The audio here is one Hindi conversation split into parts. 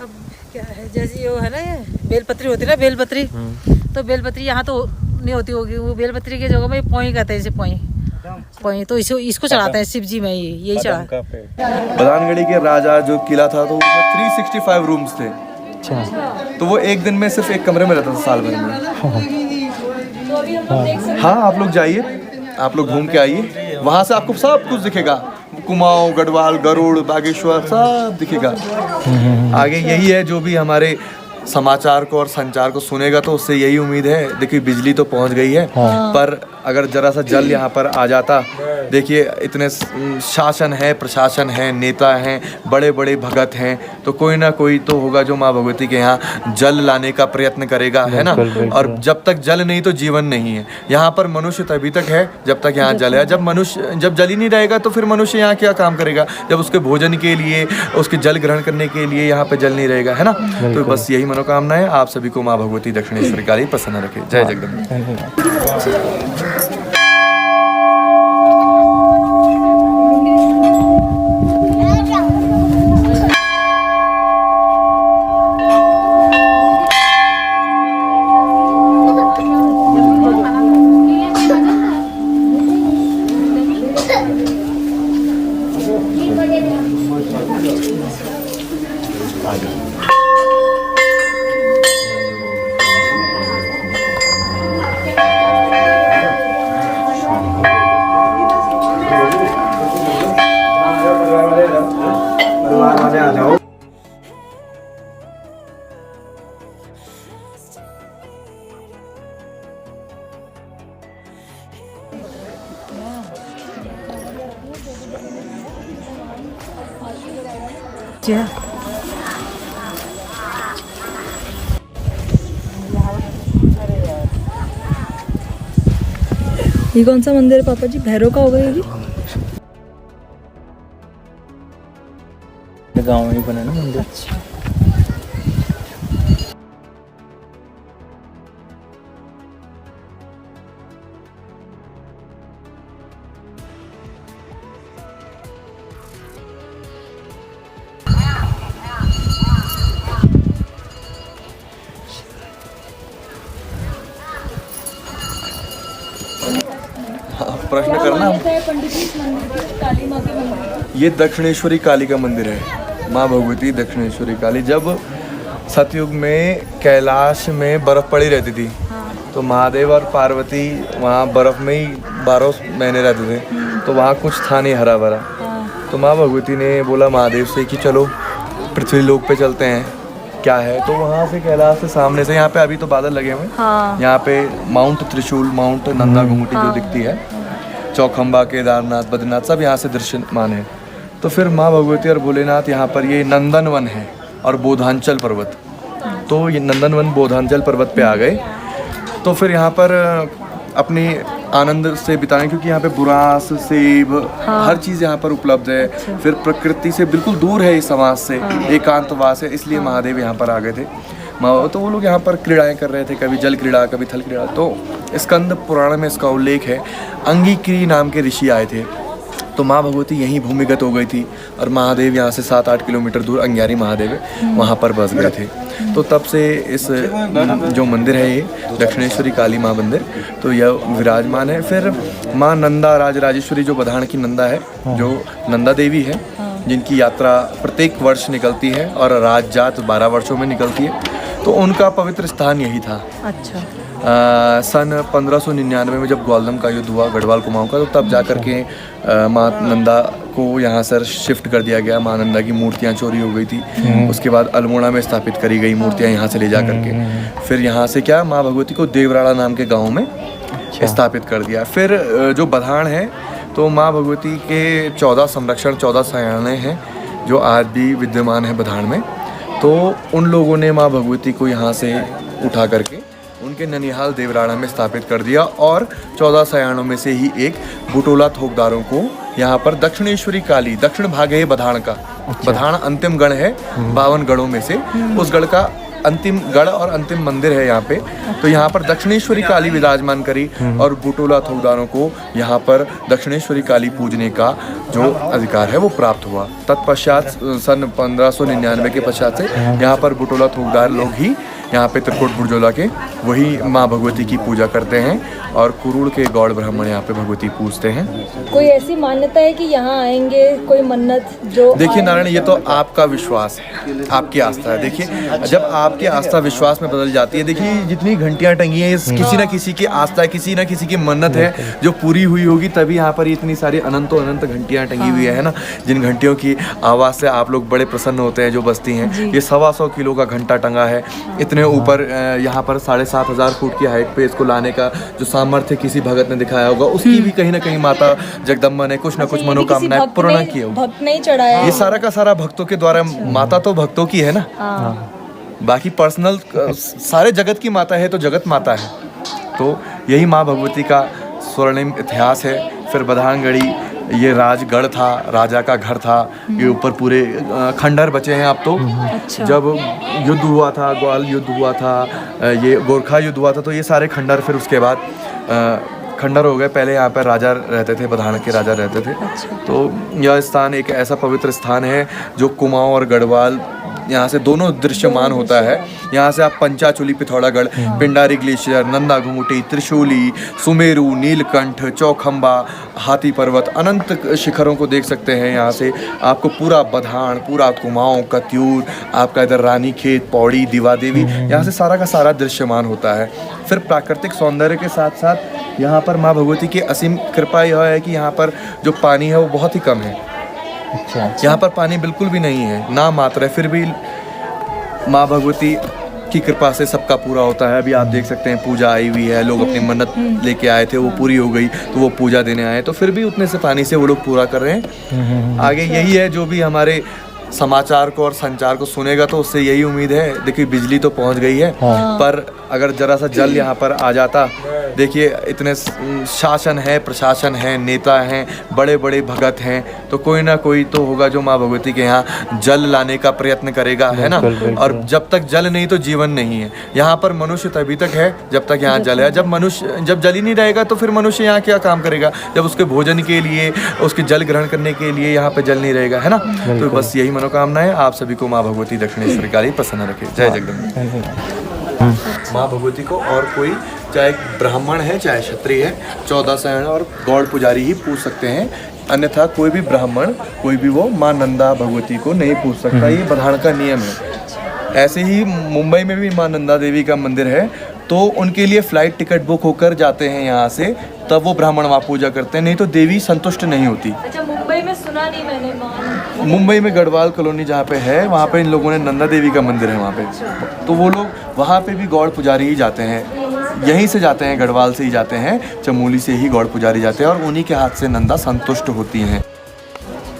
अब क्या है, जैसे वो है ना, ये बेलपत्री होती है ना, बेलपत्री, तो बेलपत्री यहाँ तो नहीं होती होगी, वो बेलपत्री की जगह में पोई कहते हैं, इसे पोई, तो इसको चढ़ाते हैं शिव जी में, यही चढ़ा। बदानगढ़ी के राजा जो किला था तो उसमें 365 रूम्स थे। अच्छा, तो वो एक दिन में सिर्फ एक कमरे में रहता था साल भर में। हाँ, आप लोग जाइए, आप लोग घूम के आइए, वहाँ से आपको सब कुछ दिखेगा, कुमाऊं, गढ़वाल, गरुड़, बागेश्वर सब दिखेगा। आगे यही है, जो भी हमारे समाचार को और संचार को सुनेगा तो उससे यही उम्मीद है। देखिए बिजली तो पहुंच गई है, पर अगर जरा सा जल यहाँ पर आ जाता, देखिए इतने शासन है, प्रशासन है, नेता हैं, बड़े बड़े भगत हैं, तो कोई ना कोई तो होगा जो माँ भगवती के यहाँ जल लाने का प्रयत्न करेगा, है ना। और जब तक जल नहीं तो जीवन नहीं है। यहाँ पर मनुष्य तभी तक है जब तक यहाँ जल है। जब जल ही नहीं रहेगा तो फिर मनुष्य यहाँ क्या काम करेगा, जब उसके भोजन के लिए, उसके जल ग्रहण करने के लिए यहाँ पे जल नहीं रहेगा, है ना। तो बस यही मनोकामना है। आप सभी को माँ भगवती दक्षिणेश्वरी काली प्रसन्न रखे। जय जगदम्बा। ये कौन सा मंदिर है पापा जी? भैरव का होगा ये भी? गाँव में ही बना ना मंदिर। अच्छा, प्रश्न करना। पंडित जी, काली माँ के मंदिर, ये दक्षिणेश्वरी काली का मंदिर है, माँ भगवती दक्षिणेश्वरी काली। जब सतयुग में कैलाश में बर्फ पड़ी रहती थी, तो महादेव और पार्वती वहाँ बर्फ में ही 12 महीने रहते थे, तो वहाँ कुछ था नहीं हरा भरा। तो माँ भगवती ने बोला महादेव से कि चलो पृथ्वी लोक पे चलते हैं, क्या है। तो वहाँ से कैलाश से सामने से, यहाँ पे अभी तो बादल लगे हुए हैं, यहाँ पे माउंट त्रिशूल, माउंट नंदा घुंघटी जो दिखती है, चौखंबा, केदारनाथ, बद्रीनाथ सब यहाँ से दृश्यमान है। तो फिर माँ भगवती और भोलेनाथ यहाँ पर, ये नंदनवन है और बोधांचल पर्वत, तो ये नंदनवन बोधांचल पर्वत पे आ गए। तो फिर यहाँ पर अपनी आनंद से बिताएं, क्योंकि यहाँ पे बुरास, सेब, हर चीज़ यहाँ पर उपलब्ध है। फिर प्रकृति से बिल्कुल दूर है इस समाज से, एकांतवास है, इसलिए महादेव यहाँ पर आ गए थे। तो वो लोग यहाँ पर क्रीड़ाएं कर रहे थे, कभी जल क्रीड़ा, कभी थल क्रीड़ा। तो स्कंद पुराण में इसका उल्लेख है। अंगिक्री नाम के ऋषि आए थे, तो माँ भगवती यहीं भूमिगत हो गई थी, और महादेव यहाँ से 7-8 किलोमीटर दूर अंग्यारी महादेव है, वहाँ पर बस गए थे। तो तब से इस जो मंदिर है ये दक्षिणेश्वरी काली माँ मंदिर, तो यह विराजमान है। फिर माँ नंदा राजराजेश्वरी जो बधान की नंदा है, जो नंदा देवी है, जिनकी यात्रा प्रत्येक वर्ष निकलती है और राज जात 12 वर्षों में निकलती है, तो उनका पवित्र स्थान यही था। अच्छा। सन 1599 में जब ग्वालदम का युद्ध हुआ गढ़वाल कुमाऊं का, तो तब जा कर के माँ नंदा को यहाँ से शिफ्ट कर दिया गया। माँ नंदा की मूर्तियाँ चोरी हो गई थी, उसके बाद अल्मोड़ा में स्थापित करी गई मूर्तियाँ यहाँ से ले जा करके। फिर यहाँ से क्या, माँ भगवती को देवराड़ा नाम के गाँव में स्थापित कर दिया। फिर जो बधान है, तो माँ भगवती के 14 संरक्षण, 14 सयाने हैं जो आज भी विद्यमान है बधान में। तो उन लोगों ने माँ भगवती को यहाँ से उठा करके उनके ननिहाल देवराड़ा में स्थापित कर दिया, और 14 सयानों में से ही एक बुटोला थोकदारों को यहाँ पर दक्षिणेश्वरी काली, दक्षिण भाग है बधान का। बधान अंतिम गण है 52 गणों में से, उस गढ़ का अंतिम गढ़ और अंतिम मंदिर है यहाँ पे। तो यहाँ पर दक्षिणेश्वरी काली विराजमान करी और बुटोला थोकदारों को यहाँ पर दक्षिणेश्वरी काली पूजने का जो अधिकार है वो प्राप्त हुआ। तत्पश्चात सन 1599 के पश्चात से यहाँ पर बुटोला थोकदार लोग ही यहाँ पे त्रिकुट बुर्जोला के वही माँ भगवती की पूजा करते हैं और कुरुड़ के गौड़ ब्राह्मण यहाँ पे भगवती पूजते हैं। कोई ऐसी मान्यता है कि यहाँ आएंगे कोई मन्नत जो देखिए नारायण, ये तो आपका विश्वास है, आपकी आस्था है। देखिए जब आपकी आस्था विश्वास में बदल जाती है, देखिए जितनी घंटियाँ टंगी हैं किसी ना किसी की आस्था है, किसी ना किसी की मन्नत है जो पूरी हुई होगी, तभी यहाँ पर इतनी सारी अनंतों अनंत घंटियाँ टंगी हुई है ना, जिन घंटियों की आवाज़ से आप लोग बड़े प्रसन्न होते हैं जो बसती हैं। ये 125 किलो का घंटा टंगा है, इतने ऊपर यहाँ पर 7500 फुट की हाइट पे इसको लाने का जो सामर्थ्य किसी भगत ने दिखाया होगा, उसकी भी कहीं ना कहीं माता जगदम्बा ने कुछ ना कुछ मनोकामनाएं पूर्ण की होगी। भक्त नहीं चढ़ाया, ये सारा का सारा भक्तों के द्वारा, माता तो भक्तों की है ना, बाकी पर्सनल सारे जगत की माता है तो जगत माता है। तो यही माँ भगवती का स्वर्णिम इतिहास है। फिर बधानगढ़ी ये राजगढ़ था, राजा का घर था, ये ऊपर पूरे खंडहर बचे हैं अब तो। अच्छा। जब युद्ध हुआ था, ग्वाल युद्ध हुआ था, ये गोरखा युद्ध हुआ था, तो ये सारे खंडहर फिर उसके बाद खंडहर हो गए। पहले यहाँ पर राजा रहते थे, बधान के राजा रहते थे। तो यह स्थान एक ऐसा पवित्र स्थान है जो कुमाऊं और गढ़वाल यहाँ से दोनों दृश्यमान होता है। यहाँ से आप पंचाचूली, पिथौरागढ़, पिंडारी ग्लेशियर, नंदा घुंघुटी, त्रिशूली, सुमेरु, नीलकंठ, चौखंबा, हाथी पर्वत, अनंत शिखरों को देख सकते हैं। यहाँ से आपको पूरा बधान, पूरा कुमाऊं, कत्यूर, आपका इधर रानीखेत, पौड़ी, दीवा देवी, यहाँ से सारा का सारा दृश्यमान होता है। फिर प्राकृतिक सौंदर्य के साथ साथ यहाँ पर माँ भगवती की असीम कृपा यह है कि यहाँ पर जो पानी है वो बहुत ही कम है। अच्छा। यहाँ पर पानी बिल्कुल भी नहीं है, ना मात्र है, फिर भी माँ भगवती की कृपा से सबका पूरा होता है। अभी आप देख सकते हैं पूजा आई हुई है, लोग अपनी मन्नत लेके आए थे, वो पूरी हो गई तो वो पूजा देने आए, तो फिर भी उतने से पानी से वो लोग पूरा कर रहे हैं। आगे यही है जो भी हमारे समाचार को और संचार को सुनेगा तो उससे यही उम्मीद है। देखिए बिजली तो पहुंच गई है, पर अगर जरा सा जल यहाँ पर आ जाता, देखिए इतने शासन है, प्रशासन है, नेता हैं, बड़े बड़े भगत हैं, तो कोई ना कोई तो होगा जो माँ भगवती के यहाँ जल लाने का प्रयत्न करेगा, है ना। और जब तक जल नहीं तो जीवन नहीं है। यहाँ पर मनुष्य तभी तक है जब तक यहाँ जल है। जब जल ही नहीं रहेगा तो फिर मनुष्य यहाँ क्या काम करेगा, जब उसके भोजन के लिए, उसके जल ग्रहण करने के लिए यहाँ पे जल नहीं रहेगा, है ना। तो बस यही मनोकामना है। आप सभी को माँ भगवती दक्षिणेश्वरी काली प्रसन्न रखे। जय जगदम्बा। माँ भगवती को और कोई, चाहे ब्राह्मण है चाहे क्षत्रिय है, 14 सैन और गौड़ पुजारी ही पूछ सकते हैं, अन्यथा कोई भी ब्राह्मण, कोई भी वो माँ नंदा भगवती को नहीं पूछ सकता। ये बधान का नियम है। ऐसे ही मुंबई में भी माँ नंदा देवी का मंदिर है, तो उनके लिए फ़्लाइट टिकट बुक होकर जाते हैं यहाँ से, तब वो ब्राह्मण वहाँ पूजा करते हैं, नहीं तो देवी संतुष्ट नहीं होती। अच्छा, मुंबई में सुना नहीं मैंने। मुंबई में गढ़वाल कॉलोनी जहाँ पे है, वहाँ पे इन लोगों ने नंदा देवी का मंदिर है वहाँ पे, तो वो लोग वहाँ पे भी गौड़ पुजारी ही जाते हैं, यहीं से जाते हैं, गढ़वाल से ही जाते हैं, चमोली से ही गौड़ पुजारी जाते हैं, और उन्हीं के हाथ से नंदा संतुष्ट होती हैं।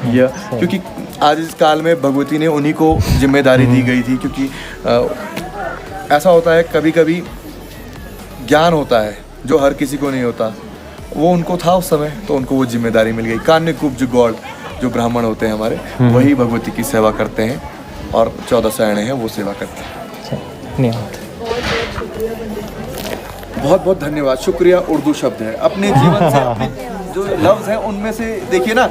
यह क्योंकि आज इस काल में भगवती ने उन्हीं को जिम्मेदारी दी गई थी, क्योंकि ऐसा होता है कभी कभी ज्ञान होता है जो हर किसी को नहीं होता, वो उनको था उस समय, तो उनको वो जिम्मेदारी मिल गई। कान्यकुब्ज गौड़ जो ब्राह्मण होते हैं हमारे, वही भगवती की सेवा करते हैं, और 14 सैने हैं वो सेवा करते हैं। बहुत बहुत धन्यवाद। शुक्रिया उर्दू शब्द है, अपने जीवन से अपने जो लफ्ज़ हैं उनमें से देखिए ना,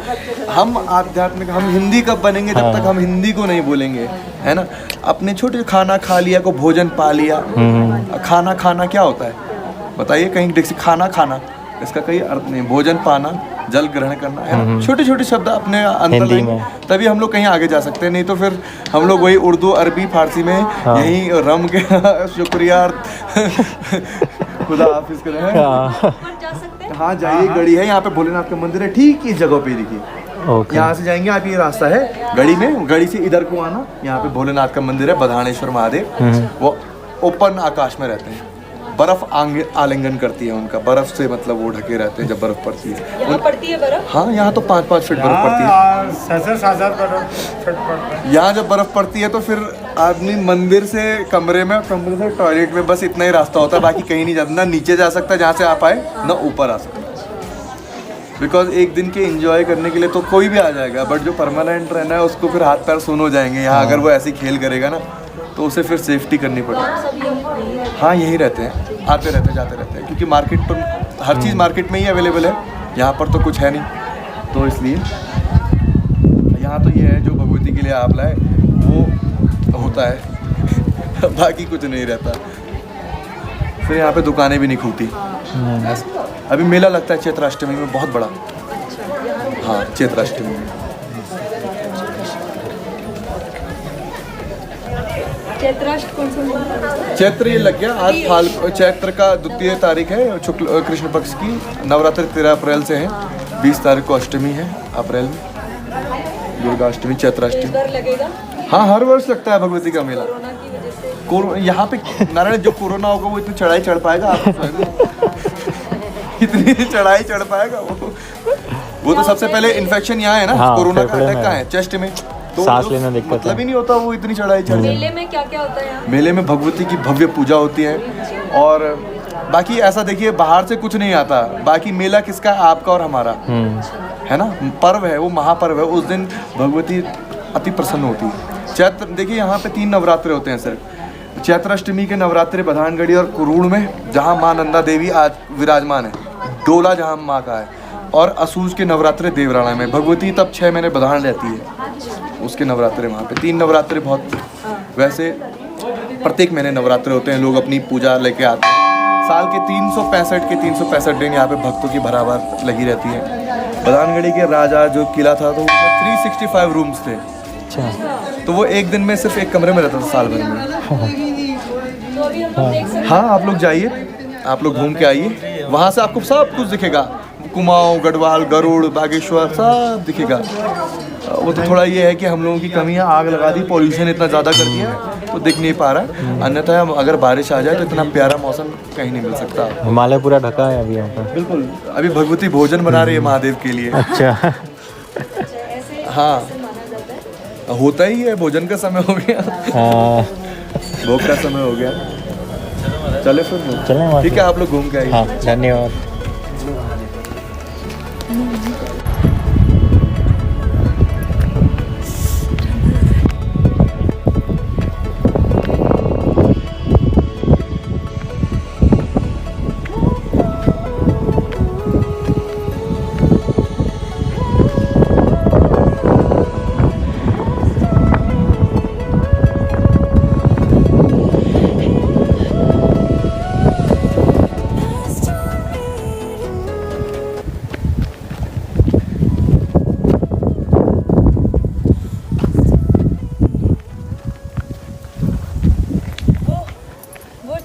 हम आध्यात्मिक, हम हिंदी कब बनेंगे जब तक हम हिंदी को नहीं बोलेंगे, है ना। अपने छोटे खाना खा लिया को भोजन पा लिया, खाना खाना क्या होता है बताइए, कहीं देखिए खाना खाना, इसका कोई अर्थ नहीं। भोजन पाना, जल ग्रहण करना, है ना। छोटे छोटे शब्द अपने अंतर में, तभी हम लोग कहीं आगे जा सकते हैं, नहीं तो फिर हम लोग वही उर्दू, अरबी, फारसी में यही रम के शुक्रिया खुदा हाफिज करें। हाँ जाइए, गढ़ी है यहाँ पे, भोलेनाथ का मंदिर है ठीक इस जगह पे, देखिए यहाँ से जाएंगे आप, ये रास्ता है गढ़ी में, गढ़ी से इधर को आना, यहाँ पे भोलेनाथ का मंदिर है, बधानेश्वर महादेव। वो ओपन आकाश में रहते हैं, बर्फ आलिंगन करती है उनका, बर्फ से मतलब वो ढके रहते हैं जब बर्फ पड़ती है। यहाँ पड़ती है बर्फ? हाँ, यहाँ तो 5-5 फीट बर्फ पड़ती है। यहाँ जब बर्फ पड़ती है तो फिर आदमी मंदिर से कमरे में, कमरे से टॉयलेट में, बस इतना ही रास्ता होता है, बाकी कहीं नहीं जाता, ना नीचे जा सकता जहाँ से आप आए, ना ऊपर आ सकता। बिकॉज एक दिन के एंजॉय करने के लिए तो कोई भी आ जाएगा, बट जो परमानेंट रहना है उसको फिर हाथ पैर सुन हो जाएंगे यहाँ, अगर वो ऐसे खेल करेगा ना, तो उसे फिर सेफ्टी करनी पड़ी। हाँ यहीं रहते हैं, आते रहते जाते रहते हैं, क्योंकि मार्केट पर हर चीज़ मार्केट में ही अवेलेबल है, यहाँ पर तो कुछ है नहीं, तो इसलिए यहाँ तो ये है जो भगवती के लिए आप लाए वो होता है बाकी कुछ नहीं रहता। फिर यहाँ पे दुकानें भी नहीं खुलती। अभी मेला लगता है चैत्राष्टमी में बहुत बड़ा। हाँ चैत्राष्टमी में। चैत्राष्ट कौन सा? चैत्र ये लग गया आज, चैत्र का 2 तारीख है, शुक्ल कृष्ण पक्ष की। नवरात्र 13 अप्रैल से है, 20 तारीख को अष्टमी है अप्रैल में, दुर्गा अष्टमी चैत्राष्टमी लगेगा। हाँ हर वर्ष लगता है भगवती का मेला। यहाँ पे नारायण जो कोरोना होगा वो इतनी चढ़ाई चढ़ पाएगा आपको? इतनी चढ़ाई चढ़ पाएगा वो तो सबसे पहले इन्फेक्शन यहाँ है ना। हाँ, कोरोना का फेफड़े अटैक में कहाँ है? चेस्ट में। तो सांस लेना दिक्कत मतलब है। ही नहीं होता वो इतनी चढ़ाई चढ़ जाए। मेले में क्या क्या होता है यहाँ? मेले में भगवती की भव्य पूजा होती है, और बाकी ऐसा देखिए बाहर से कुछ नहीं आता। बाकी मेला किसका? आपका और हमारा है ना। पर्व है वो, महापर्व है। उस दिन भगवती अति प्रसन्न होती है। चैत्र देखिए यहाँ पे 3 नवरात्रे होते हैं सिर्फ। चैत्राष्टमी के नवरात्रे बधानगढ़ी और कुरूड़ में, जहाँ माँ नंदा देवी आज विराजमान है, डोला जहाँ माँ का है, और असूज के नवरात्रे देवराणा में। भगवती तब 6 महीने बधान रहती है, उसके नवरात्रे वहाँ पे। 3 नवरात्रे बहुत, वैसे प्रत्येक महीने नवरात्रे होते हैं, लोग अपनी पूजा लेके आते हैं। साल के 365 दिन यहाँ पे भक्तों की भराभर लगी रहती है। बधानगढ़ी के राजा जो किला था तो उसमें 365 रूम्स थे। तो वो एक दिन में सिर्फ एक कमरे में रहता था साल भर में। हाँ आप लोग जाइए, आप लोग घूम के आइए, वहाँ से आपको सब कुछ दिखेगा। कुमाऊं, गढ़वाल, गरुड़, बागेश्वर सब दिखेगा। वो तो थोड़ा ये है कि हम लोगों की कमी है, आग लगा दी, पॉल्यूशन इतना ज़्यादा कर दिया है तो दिख नहीं पा रहा। अन्यथा अगर बारिश आ जाए तो इतना प्यारा मौसम कहीं नहीं मिल सकता। हिमालय पूरा ढका है अभी यहाँ पर। बिल्कुल। अभी भगवती भोजन बना रही है महादेव के लिए। अच्छा हाँ होता ही है, भोजन का समय हो गया, भोग का समय हो गया। चले फिर चलें। ठीक है, आप लोग घूम के आइए। हाँ धन्यवाद।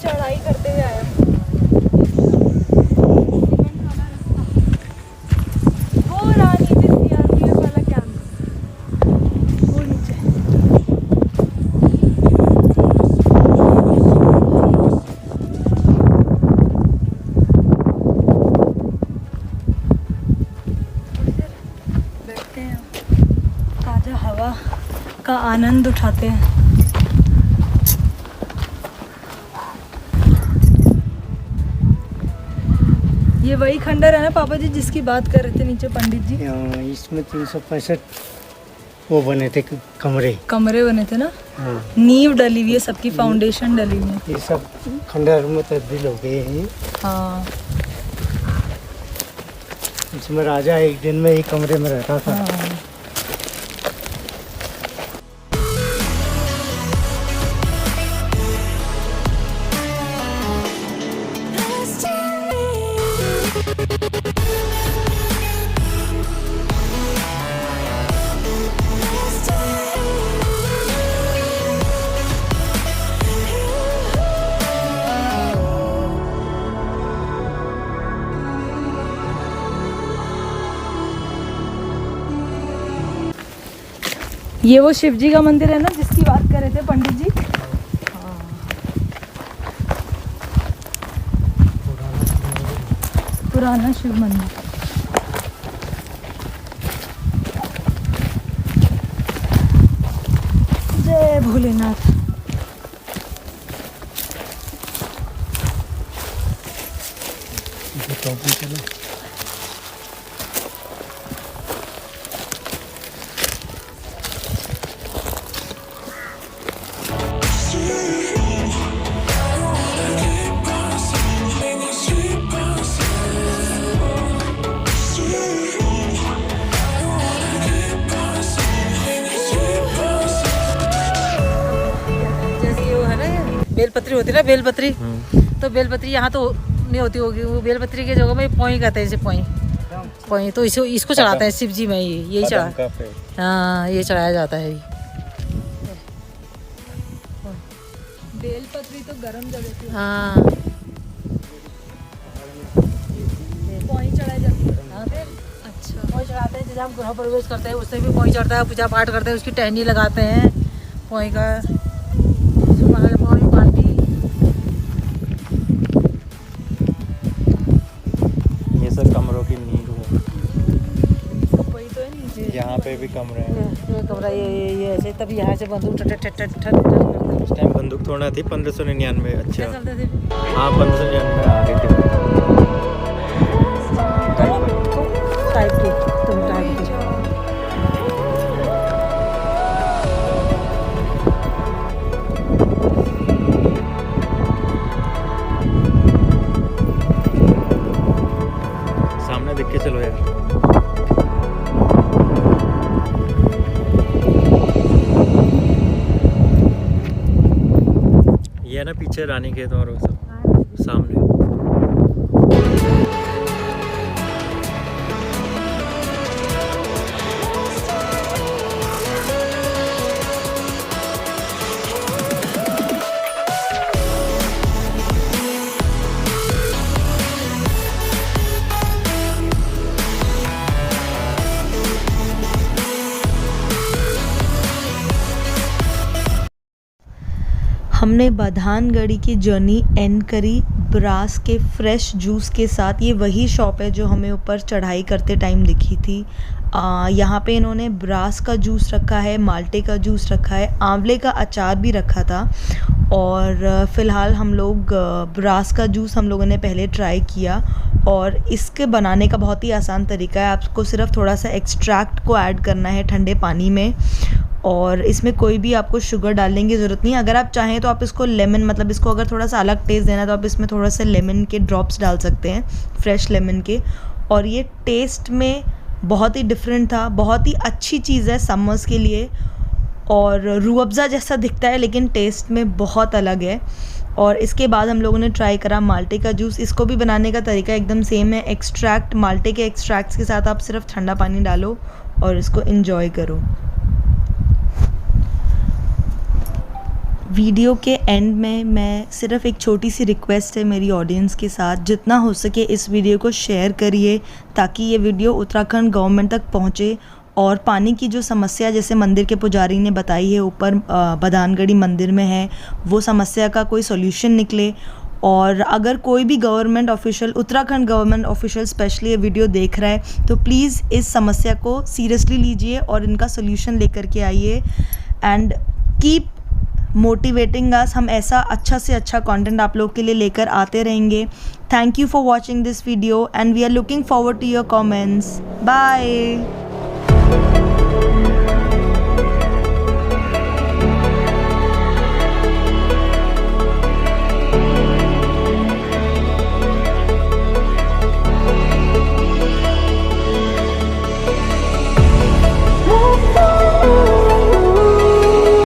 चढ़ाई करते हुए आया। वो रानी सीआरपीएफ वाला कैंप, वो नीचे। बैठते हैं, ताजा हवा का आनंद उठाते हैं। ये वही खंडर है ना पापा जी जिसकी बात कर रहे थे नीचे पंडित जी? इसमें 365 वो बने थे कमरे कमरे बने थे ना। नींव डली हुई है, सबकी फाउंडेशन डली हुई है। ये सब खंडर में तब्दील हो गए हैं। हाँ इसमें राजा एक दिन में एक कमरे में रहता था। हाँ। ये वो शिव जी का मंदिर है ना जिसकी बात कर रहे थे पंडित जी? पुराना शिव मंदिर। जय भोलेनाथ। Street बेलपत्री होती है ना, बेलपत्री। तो बेलपत्री यहाँ तो नहीं होती होगी, वो बेलपत्री की जगह में पोई कहते हैं इसे, पोई। तो इसको चढ़ाते हैं शिव जी में, यही चढ़ा, हाँ ये चढ़ाया जाता है। बेलपत्री तो गरम जगह पे हाँ पोई चढ़ाई जाती है। हाँ, फिर अच्छा, पोई चढ़ाते हैं, जैसे हम गृह प्रवेश करते हैं उससे भी पोई चढ़ता है, पूजा पाठ करते हैं उसकी टहनी लगाते हैं पोई का, पोई बाटी। ये सब कमरों की नींव है। पोई तो है नीचे। यहाँ पे भी कमरे हैं। ये कमरा ये ऐसे, तभी यहाँ से बंदूक ठट ठट ठट ठट करते उस टाइम बंदूक थोड़ा थी 1599। अच्छा चलते थे। हाँ 1599 आ रही थी। टाइप की, तुम टाइप की। सामने देख के चलो यार। ये है ना पीछे रानी खेत और वो सब सामने। हमने बाधानगढ़ी की जर्नी एंड करी ब्रास के फ्रेश जूस के साथ। ये वही शॉप है जो हमें ऊपर चढ़ाई करते टाइम दिखी थी। यहाँ पे इन्होंने ब्रास का जूस रखा है, माल्टे का जूस रखा है, आंवले का अचार भी रखा था। और फ़िलहाल हम लोग ब्रास का जूस हम लोगों ने पहले ट्राई किया, और इसके बनाने का बहुत ही आसान तरीका है। आपको सिर्फ थोड़ा सा एक्सट्रैक्ट को ऐड करना है ठंडे पानी में, और इसमें कोई भी आपको शुगर डालने की ज़रूरत नहीं है। अगर आप चाहें तो आप इसको लेमन, मतलब इसको अगर थोड़ा सा अलग टेस्ट देना है तो आप इसमें थोड़ा सा लेमन के ड्रॉप्स डाल सकते हैं, फ्रेश लेमन के। और ये टेस्ट में बहुत ही डिफरेंट था, बहुत ही अच्छी चीज़ है समर्स के लिए। और रूह अफ़ज़ा जैसा दिखता है लेकिन टेस्ट में बहुत अलग है। और इसके बाद हम लोगों ने ट्राई करा माल्टे का जूस। इसको भी बनाने का तरीका एकदम सेम है। एक्सट्रैक्ट, माल्टे के एक्सट्रैक्ट्स के साथ आप सिर्फ ठंडा पानी डालो और इसको एंजॉय करो। वीडियो के एंड में मैं सिर्फ एक छोटी सी रिक्वेस्ट है मेरी ऑडियंस के साथ, जितना हो सके इस वीडियो को शेयर करिए ताकि ये वीडियो उत्तराखंड गवर्नमेंट तक पहुँचे, और पानी की जो समस्या जैसे मंदिर के पुजारी ने बताई है ऊपर बाधानगढ़ी मंदिर में है, वो समस्या का कोई सॉल्यूशन निकले। और अगर कोई भी government official, Uttarakhand government official specially ये वीडियो देख रहा है तो प्लीज़ इस समस्या को सीरियसली लीजिए और इनका सोल्यूशन लेकर के आइए। एंड कीप मोटिवेटिंग अस। हम ऐसा अच्छा से अच्छा कंटेंट आप लोग के लिए लेकर आते रहेंगे। Thank you for watching this video and we are looking forward to your comments. Bye.